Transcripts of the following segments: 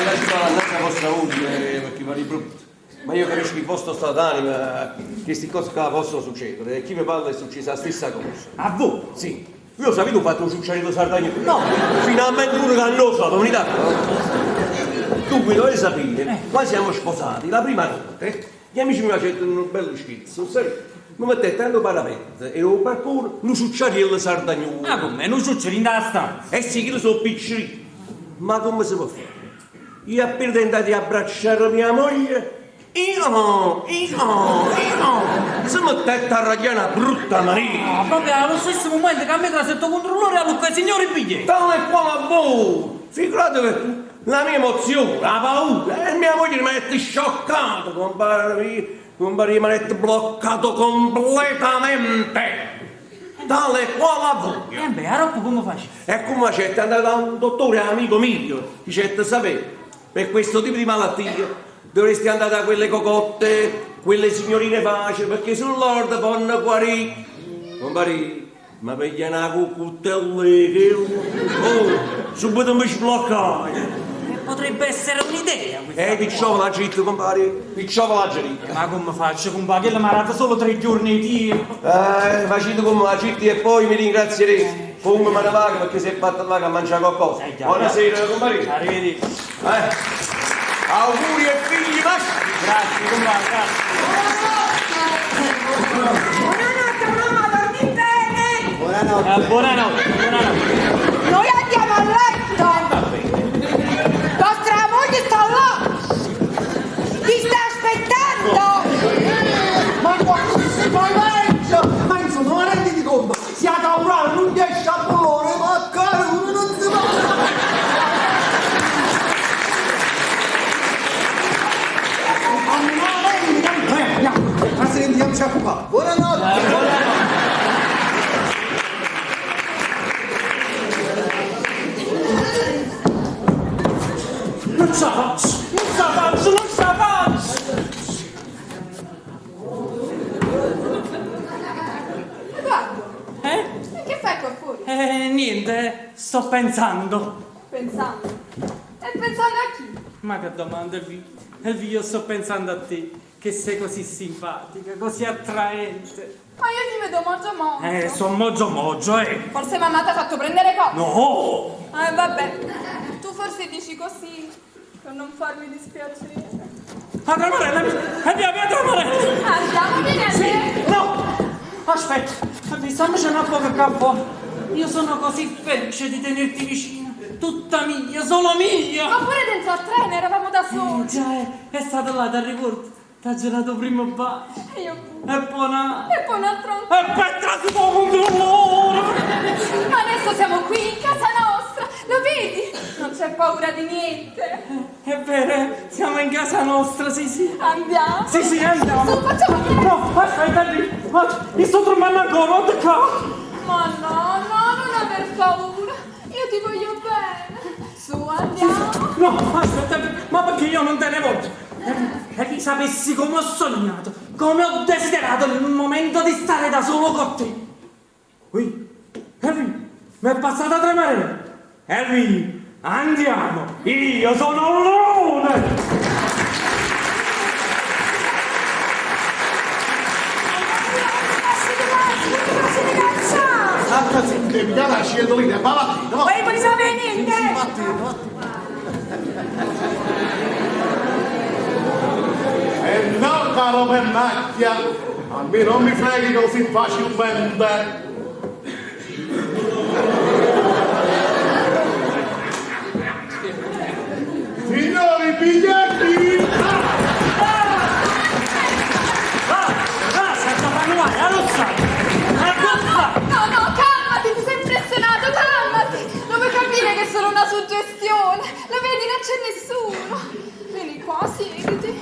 lascio la vostra moglie perché va di brutto. Ma io capisco che il vostro stato d'anima, che queste cose qua possono succedere. E chi vi parla è successa la stessa cosa. A voi? Sì. Io sapete ho fatto un succiarito sardagnolo? No. Finalmente uno che hanno la comunità. Dunque, dovete sapere, quando siamo sposati, la prima notte, gli amici mi facevano un bello schizzo, sai? Mi mettete a parapente e un balcone, un succiarello sardagnolo. Ah, come? Un succiarino da stanza? Eh sì, che io sono piccino. Ma come si può fare? Io appena tentato di abbracciare mia moglie, io, si mettette a ragliare una brutta marina. Ah, proprio allo stesso momento che a me tra il controllore a Luca, signore biglietto. Tale e quale a voi. Figuratevi la mia emozione, la paura. E mia moglie mi mette scioccato, compare, mi mette bloccato completamente. Tale e quale a voi. Beh, a Rocco come faccio? E come facete? Andate da un dottore amico mio, dicete sapere, per questo tipo di malattie dovresti andare da quelle cocotte, quelle signorine facili, perché sull'orda possono guarire. Compari, ma piglia una cucuttella che subito mi sbloccai. Potrebbe essere un'idea questa. Picciova la gitta, compari, picciova la gitta. Ma come faccio, compare? Che l'ha marata solo 3 giorni di tempo. Facete come la gitta e poi mi ringrazierete. Come me ne vado perché si è fatta là che mangia qualcosa. Buonasera, compari. Arrivederci. Auguri e figli maschi. Grazie, compare, grazie. Buonanotte mamma, dormi bene! Buonanotte. Buonanotte. Noi andiamo a letto! Vostra moglie sta là! Ti sta aspettando! Ma insomma, ma renditi conto, siete a urlare, non riesce a volare, ma caro, uno non si va! Ma sentiamoci a qua, buonanotte! Non ce la faccio! Edoardo, che fai qua fuori? Niente, sto pensando. Pensando. E pensando a chi? Ma che domanda, Elvi, io sto pensando a te, che sei così simpatica, così attraente. Ma io ti vedo mogio. Sono mogio, Forse mamma ti ha fatto prendere coppia. No! Vabbè, tu forse dici così per non farmi dispiacere. Tramarella, via, Tramarella! Andiamo, vieni a te. No! Aspetta, fammici un po' che capo. Io sono così felice di tenerti vicino. Tutta mia, solo mia! Ma pure dentro al treno eravamo da soli. Già, è stato là, ti ricordi? T'ha girato primo bacio. E io pure. E poi una... E poi un altro. E Petra si può controllare! Ma adesso siamo qui in casa nostra. Lo vedi? Non c'è paura di niente. È vero, siamo in casa nostra, sì. Andiamo. Sì, andiamo. Su, facciamo presto. No, aspetta lì. Mi sto trovando ancora, guarda qua. Ma no, non aver paura. Io ti voglio bene. Su, andiamo. No, aspetta, ma perché io non te ne voglio? E sapessi come ho sognato, come ho desiderato il momento di stare da solo con te. Ui, Henry, mi è passata Tramarella. Henry, andiamo, io sono un leone. Santa zitta, mi dà la sciendolina, va là, no? Ma io non sapere niente. E no, caro pennacchia, a me non mi freghi così facilmente. Signori, biglietti! Santa Manuale, la rossa! No, calmati, ti sei impressionato, calmati. Non vuoi capire che è solo una suggestione? Lo vedi, non c'è nessuno. Vieni qua, siediti.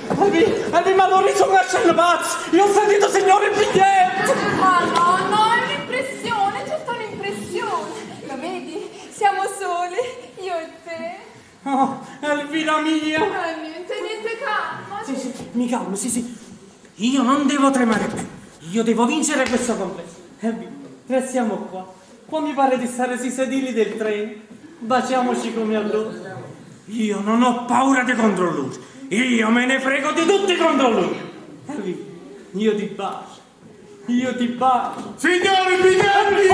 Elvi, ma non sono lasciando pazzo! Io ho sentito signore biglietto! Ma no, è un'impressione, tutta un'impressione. Lo vedi? Siamo soli, io e te. Oh, Elvira mia! Niente, calma. Sì, mi calmo, sì. Io non devo tremare più. Io devo vincere questo complesso. Elvi, restiamo qua. Qua mi pare di stare sui sedili del treno. Baciamoci come allora. Io non ho paura dei controllori. Io me ne frego di tutti i controllori. Henry, io ti bacio. Io ti bacio. Signori biglietti!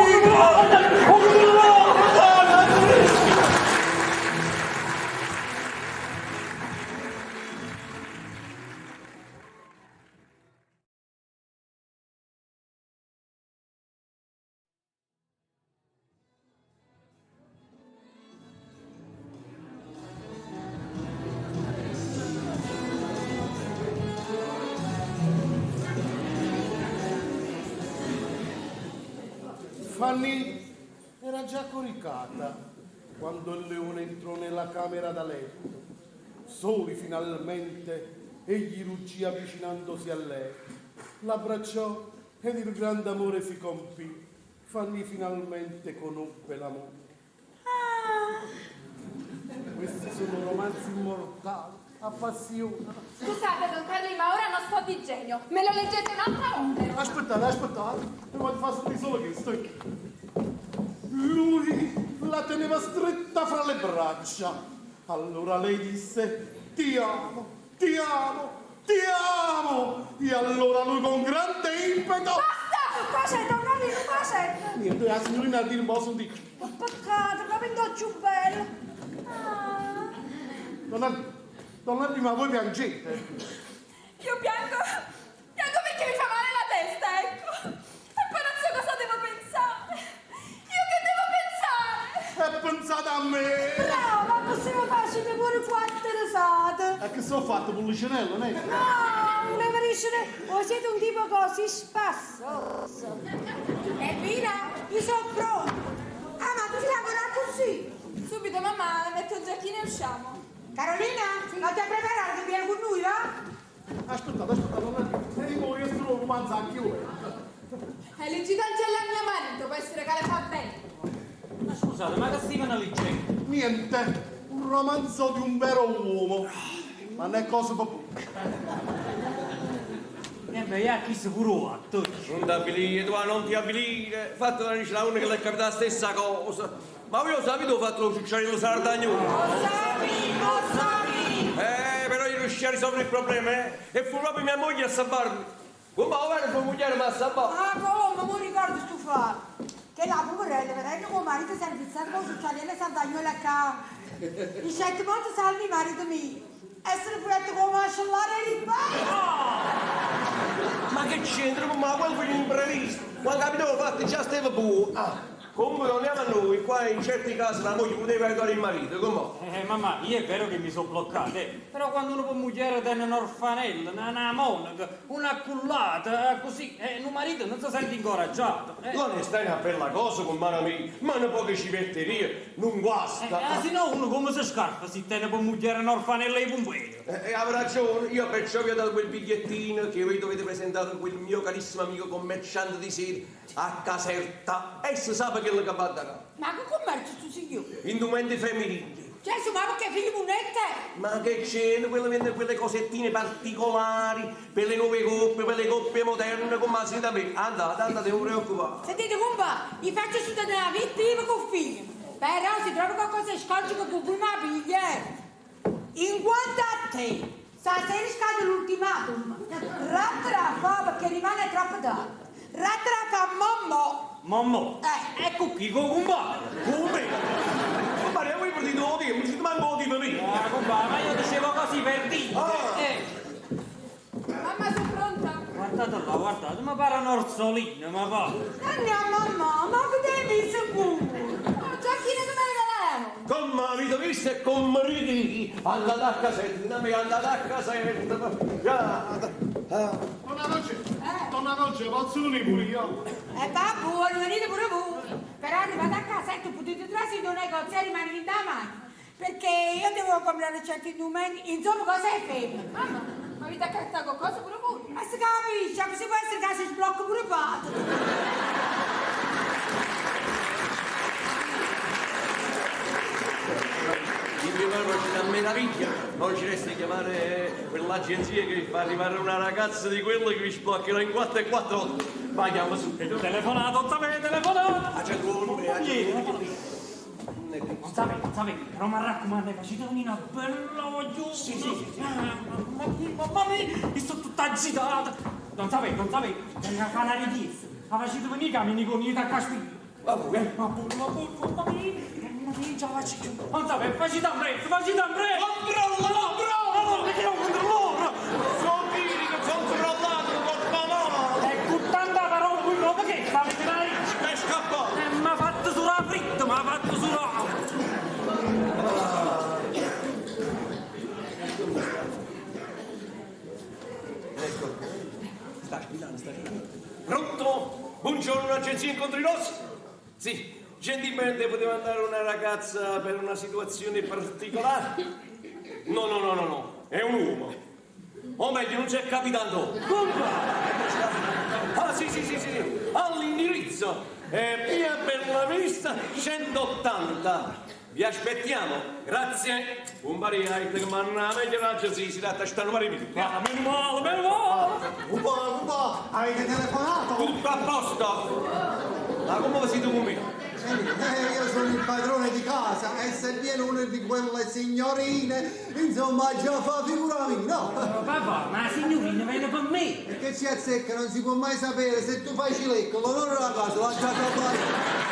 Fanny era già coricata quando il leone entrò nella camera da letto. Soli finalmente egli ruggì avvicinandosi a lei. L'abbracciò ed il grande amore si compì. Fanny finalmente conobbe l'amore. Questi sono romanzi immortali, appassionano. Scusate, don Carli, ma ora non sto di genio. Me lo leggete un'altra volta? Aspettate, mi voglio fare sentire solo questo. Lui la teneva stretta fra le braccia. Allora lei disse: ti amo, ti amo, ti amo. E allora lui con grande impeto. Qua c'è, don Carli, qua c'è. Niente, la signorina di rimborso un dico. Peccato, proprio un più bello. Ah. Donna Lima, voi piangete? Io piango perché mi fa male la testa, ecco. E poi non so cosa devo pensare. Io che devo pensare? E pensate a me! No, ma possiamo farci pure quattro risate. E che sono fatto, Pullicinello, ne? No, non capisce, voi siete un tipo così spassoso. Elvira, io sono pronta. Ah, ma tu stai ancora così? Subito, mamma, metto il giacchino e usciamo. Carolina, non ti hai preparato che vieni con noi, va? Aspettate, Donna Lima. E io sono un romanzo anche io. È l'incidentella a mio marito, può essere che le fa bene. Ma scusate, ma che stivano leggendo? Niente, un romanzo di un vero uomo. Ma non è cosa proprio. Beh, a chi si curò? Non ti abilire, tu non ti abilire. Fatto la dice la unica che le è capitata la stessa cosa. Ma io sapevo ho fatto lo ciucciarello sardagnolo. Lo sapevi. Però io riuscii a risolvere il problema, E fu proprio mia moglie a salvarmi. Come va bene, tua moglie mi ha salvato. Ah, come, non ricordo stufare. Che la poveretta, vedendo come marito si è fissato con succiariello e sardagnolo a casa. I 7 volte salvi marito mio. Essere pure come mascellare il bagno. Ma che c'entra con me? Quello fu un imprevisto. Quando abbiamo fatto già stava buono. Comunque torniamo a noi, qua in certi casi la moglie poteva aiutare il marito, come? Mamma, io è vero che mi sono bloccato, però quando una moglie tiene un orfanello, una monaca, una cullata, così, un marito non si sente incoraggiato. L'onestà è una bella cosa con mano mia, ma non può che ci metteria, non guasta. Se no uno come si scarpa si tiene per moglie un orfanello ai pomperi. E avrà ragione, io perciò vi ho dato quel bigliettino che voi dovete presentare a quel mio carissimo amico commerciante di sede a Caserta. Esso sa che le capatta là. Ma che commercio tu signore? Indumenti femminili. Gesù, ma perché figli munette? Ma che c'è? Quelle cosettine particolari per le nuove coppie, per le coppie moderne, come si da me. Andate, non preoccupate. Sentite, compa, gli faccio studiare la vittima con figli. Però si trova qualcosa scorgico con cui mi piglia. In quanto a te, stasera scade l'ultimatum. Rattara fa perché rimane troppo tardi. Rattara fa mommo. Mamma, ecco qui con compare. Come? Compare, voi potete lo dire, mi siete manco di me. Compare, ma io dicevo così per dire. Mamma, sono pronta? Guardate là, guardate, mi pare un orsolino, ma va. Andiamo, mamma, ma che devi sicuro? Giacchino che me regalarono. Con marito visto e con mariti. Andate a Caserta, andate a Caserta. Donna Dolce, posso venire pure io? Babbo, vuole venire pure voi. Però arrivate a casa e potete trasire in un negozio e rimanere da mano. Perché io devo comprare certi indumenti, insomma, cosa è femmina? Mamma, ma avete accattato qualcosa pure voi? Ma si capisce, così può essere che si sblocca pure fatto. Una meraviglia, non ci resta di chiamare quell'agenzia che fa arrivare una ragazza di quelle che vi sbloccherà in 4 e 4 ore. Vai, andiamo su. Telefonato, sapete, telefonato. C'è il tuo numero, non sapete, però mi raccomando, facete una bella vogliosa. Sì. Mamma mia, mi sto tutta agitata. Non sapete, per la fare la richiesta. Ma facete venire i cammini con i da caspita. Va pure. Ma mamma mia, già faccio più. Non sapete, facete un prezzo. Controlla! Perché non controlla? Sono dire che sono crollato, porca mano. E con tanta parola, voi no, perché stavete là? È scappato. Mi ha fatto sulla fritta, mi ha fatto sulla... Sta aspettando. Pronto? Buongiorno, agenzia Incontri Rossi? Sì, gentilmente poteva andare una ragazza per una situazione particolare? No, è un uomo. O meglio, non c'è capitano. Ah, sì, all'indirizzo. Via Bellavista 180. Vi aspettiamo, grazie. Un bariaito che mi hanno meglio l'agenzia, si tratta stanno marito. Meno male. Un po', avete telefonato? Tutto a posto. Ma come siete con me? Io sono il padrone di casa e se viene una di quelle signorine, insomma già fa figura mia, no? Papà, ma la signorina viene per me. E che ci azzecca, non si può mai sapere, se tu fai cilecco, l'onore della casa l'ha già trovato.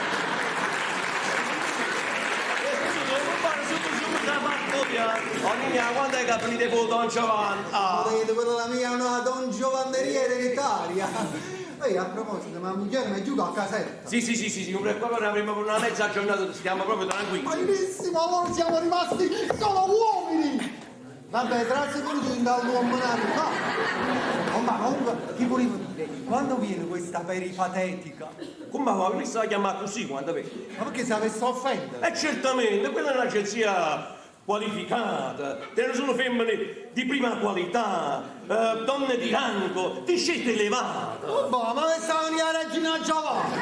Quando è che aprite voi Don Giovanni? Vedete, quella la mia è una Don Giovanneria ereditaria. Ehi, a proposito, ma moglie mi aiuta a casetta. Sì, non preoccupare, avremo una mezza giornata, stiamo proprio tranquilli. Benissimo, allora siamo rimasti solo uomini. Vabbè, grazie per tutto dall'uomo no. Ma comunque, che volevo dire? Quando viene questa peripatetica? Come va? Mi sta chiamando così quando vedi? Ma perché se avesse offendere? Certamente, quella è un'agenzia qualificata, ce ne sono femmine di prima qualità, donne di rango, di scelta elevata. Ma questa è la regina Giovanna.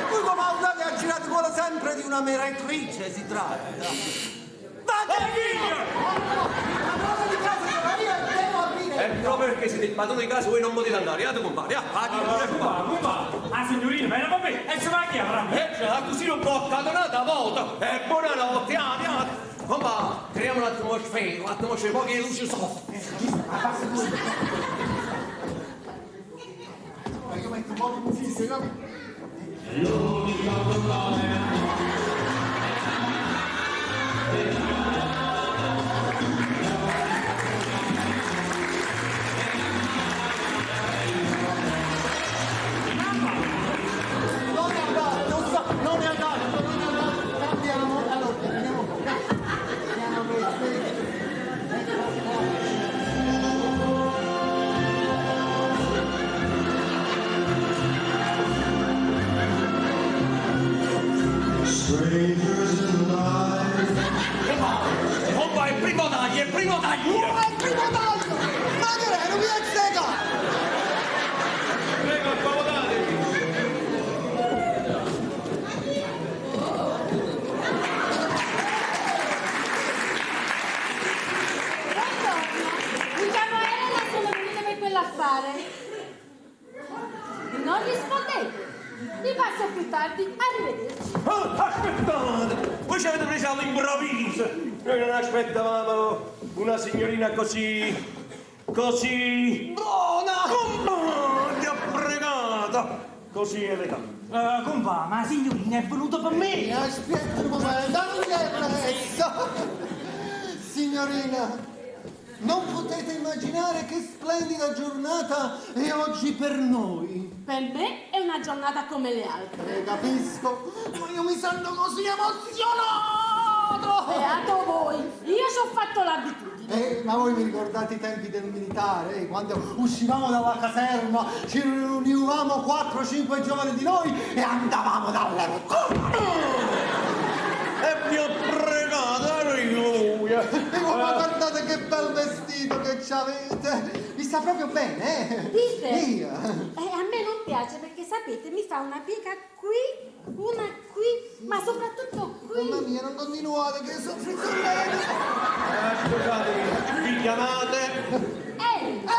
Voi come andate a girare quella sempre di una meretrice si tratta. È proprio perché siete il padrone di casa voi non potete andare, compare, Come va? La signorina viene per me e se va chi avrà? così non può accadere una volta, buonanotte, andiamo. Compa, creiamo un'atmosfera, poche luci softe. Io metto un po' di musica, no? Non è adatto. Cambiamo, allora, andiamo qua. Andiamo questi. Strangers in life. Compa, è il primo taglio! Ma che è? Non mi azzecca! Prego, accomodate! Mi chiamo Elena, sono venuta per quell'affare. Non rispondete. Vi passo più tardi. Arrivederci. Aspettate! Voi ci avete preso all'improvviso! Noi non aspettavamo una signorina così... buona! Come ti ho pregato! Così elegante. Compa, ma la signorina è venuta per me. Aspetta un momento, non è presto! Signorina, non potete immaginare che splendida giornata è oggi per noi. Per me è una giornata come le altre. Capisco, ma io mi sento così emozionato! Beato voi, io ci ho fatto l'abitudine. Ma voi vi ricordate i tempi del militare, quando uscivamo dalla caserma, ci riunivamo 4-5 giovani di noi e andavamo dalle E vi ho pregato, alleluia! E ma guardate che bel vestito che ci avete! Vi sta proprio bene, eh? Dite? Io. A me non piace perché sapete, mi fa una piega qui, una qui, ma soprattutto qui. Mamma mia, non continuate che soffro bene! Scusatemi, vi chiamate? Elena!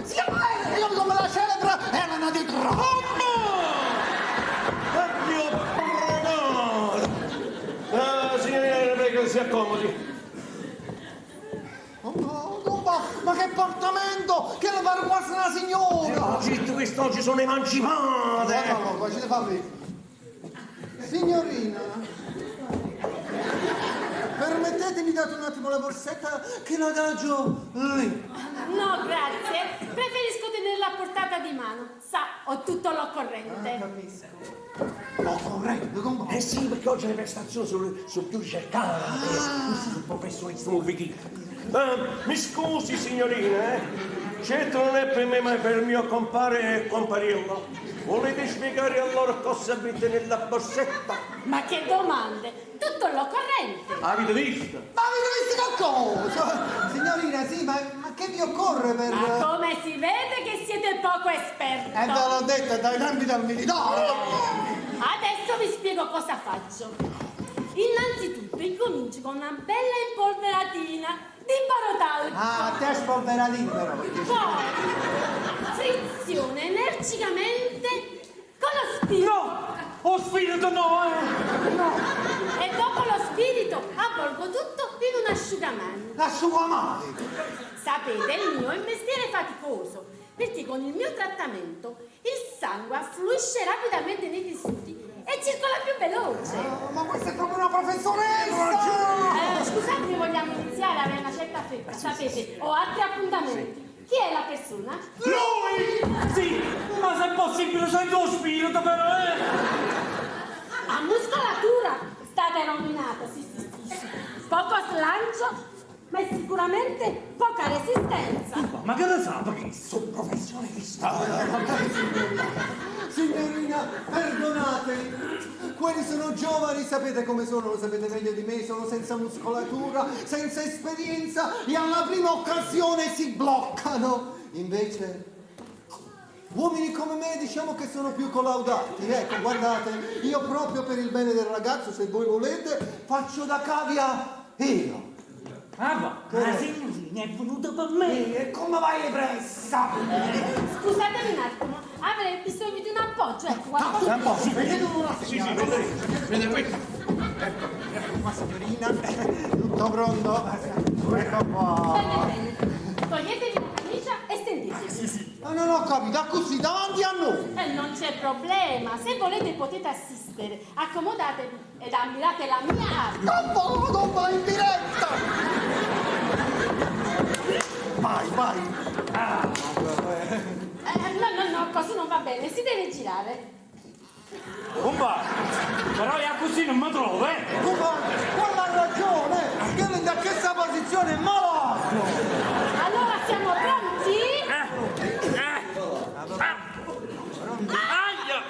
Si chiama Elena! Io come la celebre Elena di Roma! E vi ho pregato! prego, si accomodi. Oh no, no, ma che portamento! Che lo pare quasi una signora! Zitto, quest'oggi sono emancipate. No, poi ci ne fa lì. Signorina, permettetemi date un attimo la borsetta che la adagio lì. No, grazie. Preferisco tenerla a portata di mano. Sa, ho tutto l'occorrente. Capisco. L'occorrente, come? Eh sì, perché oggi le prestazioni sono più ricercate. Sul professionista movitivo. Mi scusi, signorina, certo non è per me, ma per mio compare e compariello. Volete spiegare allora cosa avete nella borsetta? Ma che domande? Tutto l'occorrente. Avete visto? Ma avete visto che cosa? Signorina, sì, ma che vi occorre per... Ma come si vede che siete poco esperto. Ve l'ho detto, dai tempi del militare. Adesso vi spiego cosa faccio. Innanzitutto incomincio con una bella impolveratina di borotalco. Ah, te spolveratino però. Poi frizione energicamente con lo spirito. No! Ho spirito no! E dopo lo spirito avvolgo tutto in un asciugamano. L'asciugamani. Sapete, il mio è un mestiere faticoso, perché con il mio trattamento il sangue affluisce rapidamente nei tessuti e circola più veloce. Ma questa è proprio una professoressa! Scusate, vogliamo iniziare, avere una certa fretta. Sapete, ho altri appuntamenti. Chi è la persona? Lui! Sì, ma se è possibile sento lo spirito però, A muscolatura state nominata, sì. Poco slancio, ma sicuramente poca resistenza. Ma che ne sa? Perché Sono professionista. Signorina, perdonatemi. Quelli sono giovani, sapete come sono, lo sapete meglio di me, sono senza muscolatura, senza esperienza e alla prima occasione si bloccano. Invece, uomini come me diciamo che sono più collaudati. Ecco, guardate, io proprio per il bene del ragazzo, se voi volete, faccio da cavia io. Ah, ma la signorina è venuta per me! E come vai pressa? Scusatemi un attimo, avrei bisogno di un appoggio, ecco, qualcosa. Un po', sì, Vedete una sì, signora? vede questo. Ecco qua signorina, tutto pronto? Ecco qua. Bene. Toglietevi la camicia e stendetevi. Ma non ho capito, così davanti a noi. Non c'è problema, se volete potete assistere. Accomodatevi ed ammirate la mia arte. Non vai in diretta! Vai! No, così non va bene, si deve girare. Compa, però io così non mi trovo, Guarda ha ragione! Che da questa posizione è malato! Allora siamo pronti? Aia!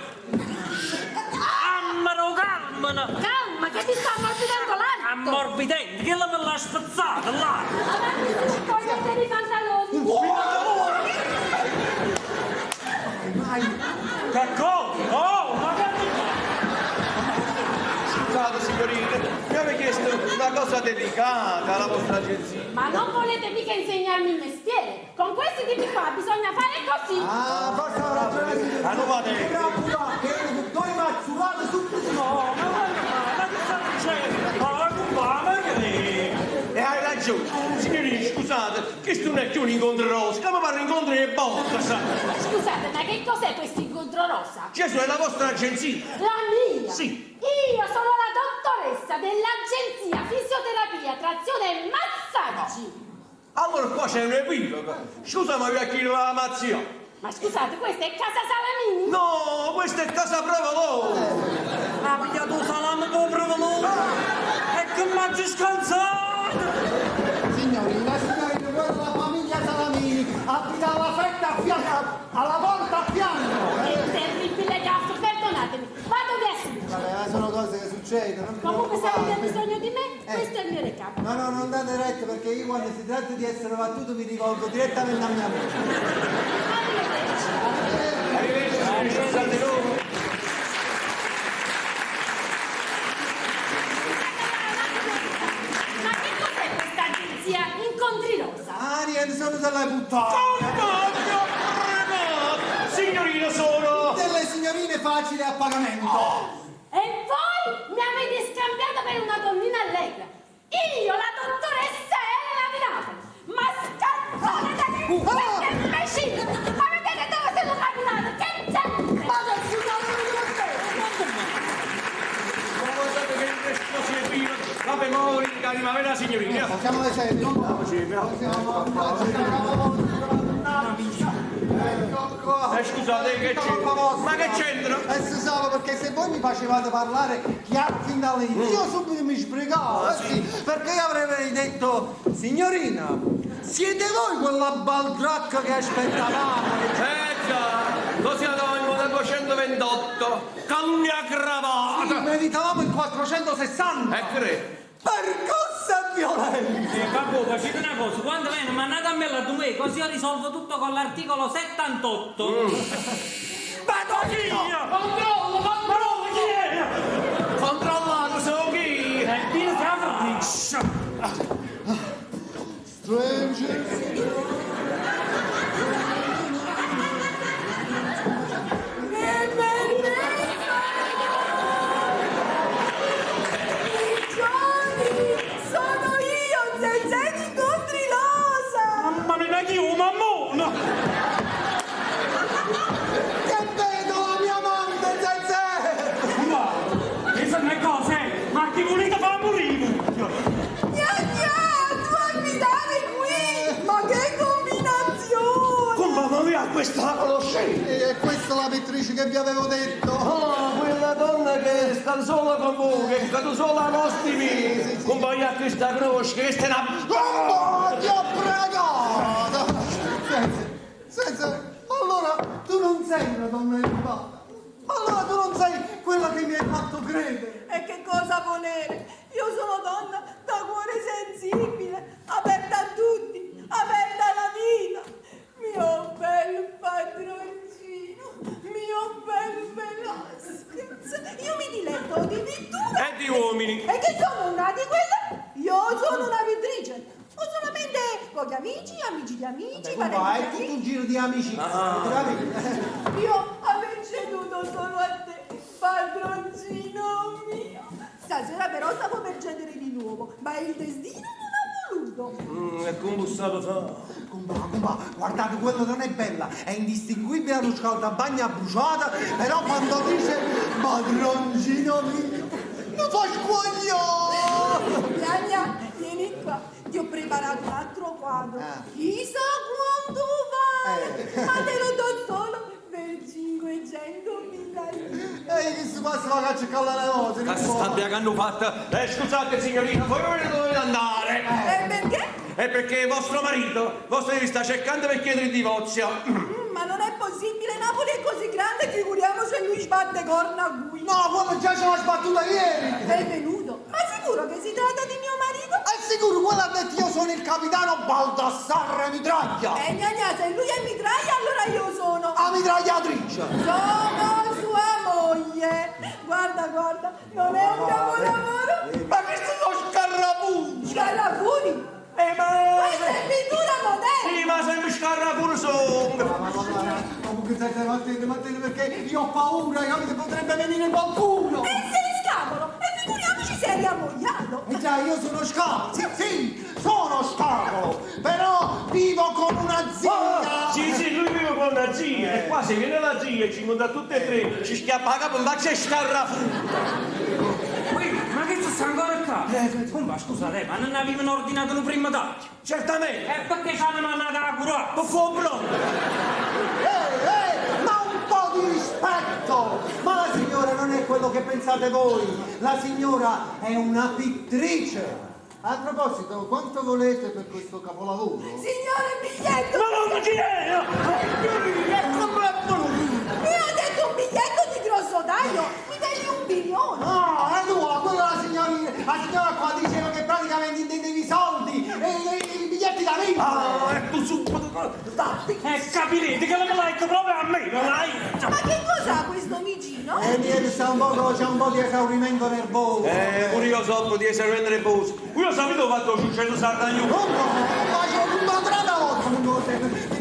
Ammaro, calmano! Calma, che ti sta ammorbidendo l'alto. Ammorbidente, che la me l'ha spazzata, là! Avanti, toglietevi i pantaloni. Che cosa? Oh, ma che Scusate, signorina, mi avete chiesto una cosa delicata alla vostra agenzia. Ma non volete mica insegnarmi il mestiere? Con questi tipi qua bisogna fare così. Ah, forse ha ragione signorina! Ah, non va bene. Non preoccupate, che due mazzurate su no, ma che sta dicendo? Ma compa, ma che E hai ragione, signorina, scusate, questo non è più un incontro rosa, come fare un incontro di botta, sa? Scusate, ma che cos'è questo incontro rosa? Gesù è la vostra agenzia. La mia? Sì. Io sono la dottoressa dell'agenzia fisioterapia, trazione e massaggi. Allora qua c'è un equivoco. Scusa, ma vi ha chiesto la mazzia. Ma scusate, questa è Casa Salamini? No, questa è casa Provolone. ha pigliato salame con provolone? E che mangi scansato! Signorina, quella è la famiglia Salamini, abita alla fetta a fianco, alla porta a fianco. Che terribile gatto, perdonatemi, vado via subito. Vabbè, sono cose che succedono. non vi Comunque se preoccupate. avete bisogno di me, questo è il mio recap. No, non date retta perché io quando si tratta di essere battuto mi rivolgo direttamente a mia amica. Arrivederci. Scusate loro. Ma che cos'è questa agenzia Incontri Rosa? Ah, niente, sono delle puttane. Signorina, sono... Delle signorine facili a pagamento. E voi mi avete scambiato per una donnina allegra. Vabbè, muori, calma, vai la signorina. Facciamo le sedie. Ecco qua. Scusate, che c'entra? Ma che c'entra? Si sa, perché se voi mi facevate parlare chiaro fin dall'inizio, io subito mi spiegavo, sì, perché io avrei detto, signorina, siete voi quella baldracca che aspettavate? Già, lo siamo da 228, calunnia aggravata. Meritavamo il 460. Credo. Percossa violenza. Babbo, facete una cosa, quando viene mandate a me la domenica, così io risolvo tutto con l'articolo 78. Vado io! Controllo, chi è? Controllato, sono chi? È Pino Cavriccia. Strangers. Sono io, Zezé di Contrilosa! Mamma mia, chi è un mammone? Che vedo la mia amante, Zezé! Ma, queste sono le cose, ma chi volete far morire? Tu abitare qui! Ma che combinazione! Mamma mia, questa la conoscevi? E questa è la pittrice che vi avevo detto. Oh, quella donna che sta sola con voi, che è stata sola a nostri miei. Compagna a questa conosce, che questa è una... Oh, ti ho pregato! Senza, allora tu non sei una donna educata. Allora tu non sei quella che mi hai fatto credere. E che cosa volere? Io sono donna da cuore sensibile, aperta a tutti, aperta alla vita. Mio bel padroncino, mio bel Velasquez. Io mi diletto di pittura. E di uomini. E che sono una di quelle? Io sono una pittrice. Ho solamente pochi amici di amici, Ma è parenti tutto di un giro di amicizia. amici. Io aver ceduto solo a te, padroncino mio. Stasera però stavo per cedere di nuovo, ma il destino non ha voluto. E come stava fa? Comba, guardate, quello non è bella, è indistinguibile dallo scaldabagna bruciata, però quando dice padroncino mio, mi fa squagliare! Gnagna, vieni qua, ti ho preparato un altro quadro. Chissà quanto vale, ma te lo do solo per 500.000 lire. Ehi, che si passa la caccia con le cose? La sabbia che hanno fatto. Scusate signorina, voi dovete andare. E perché? È perché vostro marito vi sta cercando per chiedere il divorzio. Ma non è possibile, Napoli è così grande, figuriamoci se lui sbatte corna qui. No, quello già ce l'ha sbattuta ieri! È venuto? Ma sicuro che si tratta di mio marito? È sicuro, quello ha detto io sono il capitano Baldassarre Mitraglia! Gnagna, se lui è mitraglia, allora io sono... La mitragliatrice! Sono sua moglie. Guarda, non è un capolavoro? Ma che sono scarrapuni? Scarrafuni? Ma... Questa è pittura moderna! Sì, ma sempre scarrapuni sono. Comunque stai mattino perché io ho paura, capite? Potrebbe venire qualcuno! E sei scapolo! E figuriamoci se eri ammogliato! E già, io sono scapolo! Sì, sono scapolo! Però vivo con una zia! Sì, lui vive con una zia. E qua se viene la zia, ci monta tutte e tre, ci schiappa la capo, ma c'è scarrapuni. Ma che sta ancora qua? Comba, scusate, ma non avevano ordinato un primo taglio? Certamente. E perché ci hanno mandato la curata? Ma fu pronto. Ma un po' di rispetto! Ma la signora non è quello che pensate voi! La signora è una pittrice! A proposito, quanto volete per questo capolavoro? Signore, biglietto! Ma non ci è! Mi ha detto un biglietto di grosso taglio! Mi dai 1 milione! No, è tua, quella è la signora qua diceva che praticamente intendevi soldi e i biglietti da vita! E tu subito. Capirete che non me l'hai proprio a me, non l'hai? Ma che cos'ha questo micino? Niente, c'è un po' di esaurimento nervoso! Pure io soffro di essere nervoso. Io ho sapito ho fatto successo Sardagno. Ma c'è un po' volta!